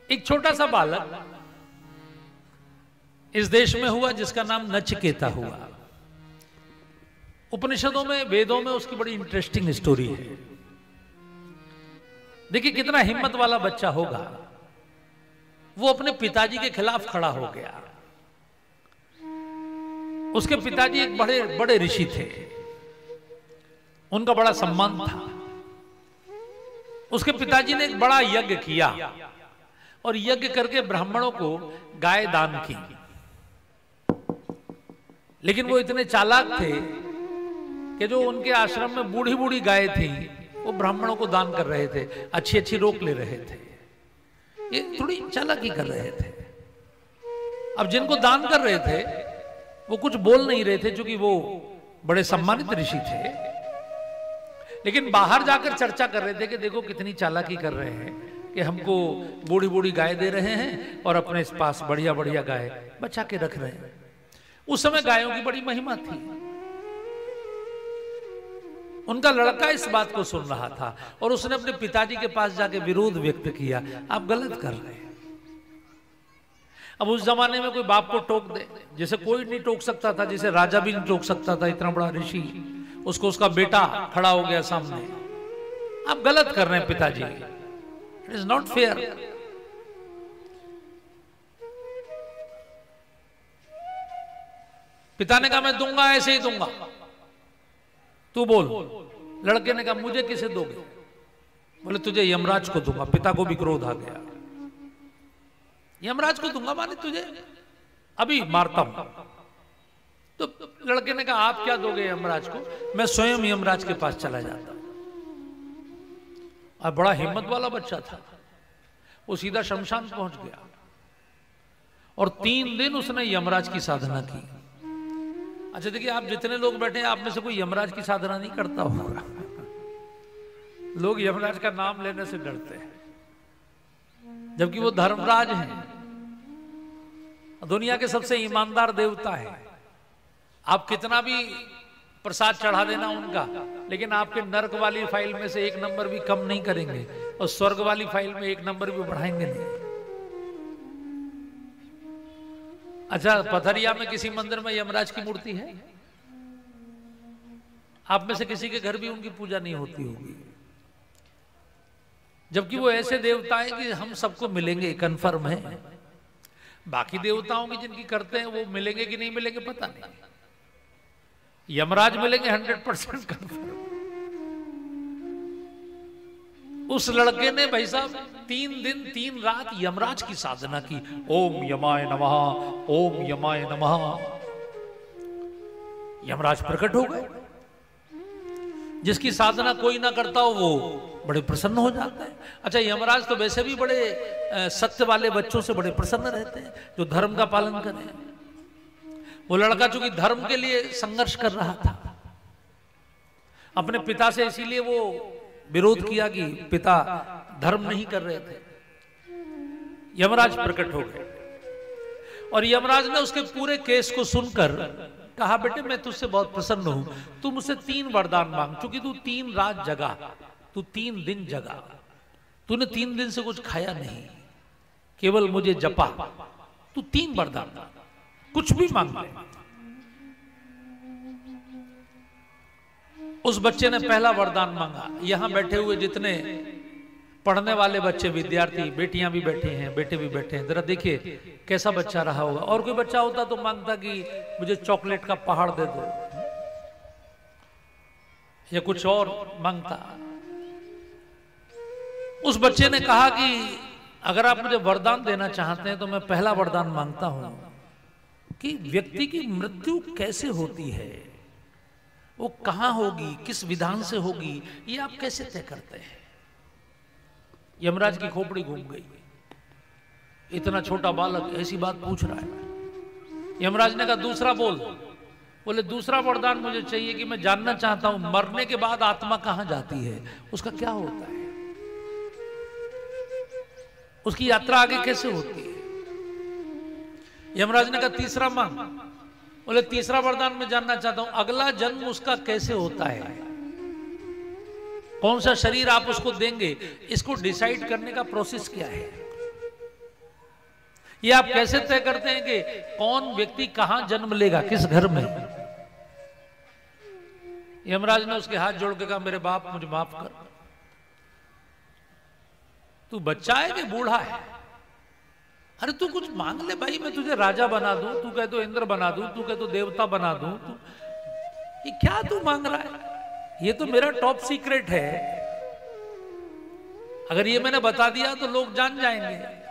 एक छोटा सा बालक इस देश में हुआ जिसका नाम नचिकेता हुआ। उपनिषदों में, वेदों में उसकी बड़ी इंटरेस्टिंग स्टोरी है। देखिए कितना हिम्मत वाला बच्चा होगा। वो अपने पिताजी के खिलाफ खड़ा हो गया। उसके पिताजी एक बड़े बड़े ऋषि थे, उनका बड़ा सम्मान था। उसके पिताजी ने एक बड़ा यज्ञ किया और यज्ञ करके ब्राह्मणों को गाय दान की। लेकिन वो इतने चालाक थे कि जो उनके आश्रम में बूढ़ी बूढ़ी गाय थी वो ब्राह्मणों को दान कर रहे थे, अच्छी अच्छी रोक ले रहे थे। ये थोड़ी चालाकी कर रहे थे। अब जिनको दान कर रहे थे वो कुछ बोल नहीं रहे थे क्योंकि वो बड़े सम्मानित ऋषि थे, लेकिन बाहर जाकर चर्चा कर रहे थे कि देखो कितनी चालाकी कर रहे हैं कि हमको बूढ़ी बूढ़ी गाय दे रहे हैं और अपने इस पास बढ़िया बढ़िया गाय बचा के रख रहे हैं। उस समय गायों की बड़ी महिमा थी। उनका लड़का इस बात को सुन रहा था और उसने अपने पिताजी के पास जाके विरोध व्यक्त किया, आप गलत कर रहे हैं। अब उस जमाने में कोई बाप को टोक दे, जैसे कोई नहीं टोक सकता था, जैसे राजा भी नहीं टोक सकता था, इतना बड़ा ऋषि, उसको उसका बेटा खड़ा हो गया सामने, आप गलत कर रहे हैं पिताजी, इट इज नॉट फेयर। पिता ने कहा मैं दूंगा, ऐसे ही दूंगा, तू बोल। लड़के ने कहा मुझे किसे दोगे? बोले तुझे यमराज को दूंगा। पिता को भी क्रोध आ गया, यमराज को दूंगा माने तुझे अभी मारता हूं। तो लड़के ने कहा आप क्या दोगे यमराज को? मैं स्वयं यमराज के पास चला जाता। अब बड़ा हिम्मत वाला बच्चा था, वो सीधा शमशान पहुंच गया और 3 दिन उसने यमराज की साधना की। अच्छा देखिए, आप जितने लोग बैठे हैं आप में से कोई यमराज की साधना नहीं करता होगा। लोग यमराज का नाम लेने से डरते हैं, जबकि वो धर्मराज हैं, दुनिया के सबसे ईमानदार देवता है। आप कितना भी प्रसाद चढ़ा देना उनका, लेकिन आपके नरक वाली फाइल में से 1 नंबर भी कम नहीं करेंगे और स्वर्ग वाली फाइल में 1 नंबर भी बढ़ाएंगे नहीं। अच्छा, पथरिया में किसी मंदिर में यमराज की मूर्ति है? आप में से किसी के घर भी उनकी पूजा नहीं होती होगी, जबकि वो ऐसे देवता हैं कि हम सबको मिलेंगे, कन्फर्म है। बाकी देवताओं की जिनकी करते हैं वो मिलेंगे कि नहीं मिलेंगे पता नहीं। यमराज मिलेंगे 100% कन्फर्म। उस लड़के ने भाई साहब 3 दिन 3 रात यमराज की साधना की। ओम यमाय नमः, ओम यमाय नमः। यमराज प्रकट हो गए। जिसकी साधना कोई ना करता हो वो बड़े प्रसन्न हो जाता है। अच्छा, यमराज तो वैसे भी बड़े सत्य वाले बच्चों से बड़े प्रसन्न रहते हैं जो धर्म का पालन करें। वो लड़का चूंकि धर्म के लिए संघर्ष कर रहा था अपने पिता से, इसीलिए वो विरोध किया कि पिता धर्म नहीं कर रहे थे। यमराज प्रकट हो गए और यमराज ने उसके पूरे केस को सुनकर कहा बेटे मैं तुझसे बहुत प्रसन्न हूं, तू मुझसे 3 वरदान मांग। चूंकि तू 3 रात जगा, तू 3 दिन जगा, तूने 3 दिन से कुछ खाया नहीं, केवल मुझे जपा, तू 3 वरदान मांग, कुछ भी मांग ले। उस बच्चे ने पहला वरदान मांगा। यहां बैठे हुए जितने पढ़ने वाले बच्चे, विद्यार्थी, बेटियां भी बैठी हैं, बेटे भी बैठे हैं, जरा देखिए कैसा बच्चा रहा होगा। और कोई बच्चा होता तो मांगता कि मुझे चॉकलेट का पहाड़ दे दो या कुछ और मांगता। उस बच्चे ने कहा कि अगर आप मुझे वरदान देना चाहते हैं तो मैं पहला वरदान मांगता हूं कि व्यक्ति की मृत्यु कैसे होती है, वो कहां होगी, किस विधान से होगी, ये आप कैसे तय करते हैं? यमराज की खोपड़ी घूम गई। इतना छोटा बालक ऐसी बात पूछ रहा है। यमराज ने कहा दूसरा बोल। बोले दूसरा वरदान मुझे चाहिए कि मैं जानना चाहता हूं मरने के बाद आत्मा कहां जाती है, उसका क्या होता है, उसकी यात्रा आगे कैसे होती है। यमराज ने कहा तीसरा मांग। बोले तीसरा वरदान मैं जानना चाहता हूं अगला जन्म उसका कैसे होता है, कौन सा शरीर आप उसको देंगे, इसको डिसाइड करने का प्रोसेस क्या है। ये आप कैसे तय करते हैं कि कौन व्यक्ति कहां जन्म लेगा, किस घर में? यमराज ने उसके हाथ जोड़ के कहा, मेरे बाप मुझे माफ कर, तू बच्चा है कि बूढ़ा है? अरे तू कुछ मांग ले भाई, मैं तुझे राजा बना दूं, तू कहे तो इंद्र बना दूं, तू कहे तो देवता बना दूं, ये क्या तू मांग रहा है? ये तो मेरा टॉप सीक्रेट है, अगर ये मैंने बता दिया तो लोग जान जाएंगे।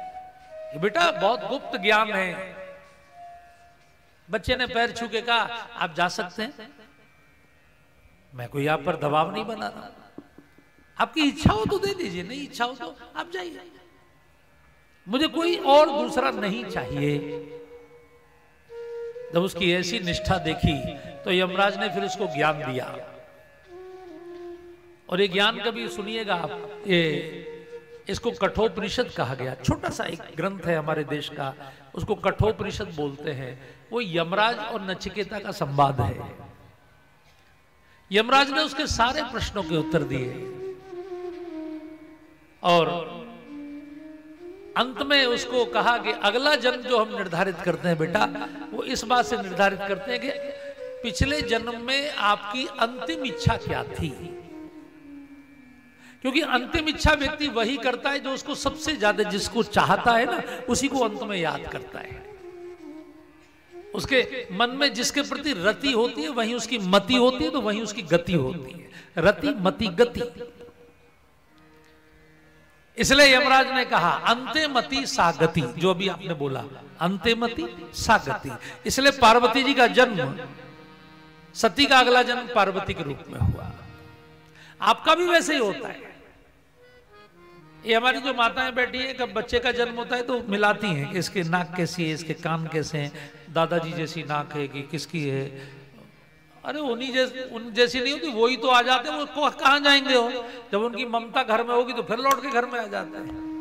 ये बेटा बहुत गुप्त ज्ञान है। बच्चे ने पैर छू के कहा, आप जा सकते हैं, मैं कोई आप पर दबाव नहीं बना रहा, आपकी इच्छा हो तो दे दीजिए, नहीं इच्छा हो तो आप जाइए, मुझे कोई और दूसरा नहीं चाहिए। जब उसकी ऐसी निष्ठा देखी तो यमराज ने फिर उसको ज्ञान दिया। और ये ज्ञान कभी सुनिएगा आप, ये इसको कठोपनिषद कहा गया। छोटा सा एक ग्रंथ है हमारे देश का, उसको कठोपनिषद बोलते हैं। वो यमराज और नचिकेता का संवाद है। यमराज ने उसके सारे प्रश्नों के उत्तर दिए और अंत में उसको कहा कि अगला जन्म जो हम निर्धारित करते हैं बेटा, वो इस बात से निर्धारित करते हैं कि पिछले जन्म में आपकी अंतिम इच्छा क्या थी। क्योंकि अंतिम इच्छा व्यक्ति वही करता है जो उसको सबसे ज्यादा, जिसको चाहता है ना, उसी को अंत में याद करता है। उसके मन में जिसके प्रति रति होती है वहीं उसकी मति होती है, तो वहीं उसकी गति होती है। रति मति गति। इसलिए यमराज ने कहा अंते मति सा गति, जो अभी आपने बोला अंते मति सा गति। इसलिए पार्वती जी का जन्म, सती का अगला जन्म पार्वती के रूप में हुआ। आपका भी वैसे ही होता है। ये हमारी जो माताएं बैठी हैं, कब बच्चे का जन्म होता है तो मिलाती हैं कि इसके नाक कैसी है, इसके कान कैसे हैं, दादाजी जैसी नाक है कि किसकी है। अरे उन जैसी नहीं होती, वही तो आ जाते हैं। वो कहाँ जाएंगे हो? जब उनकी ममता घर में होगी तो फिर लौट के घर में आ जाते हैं।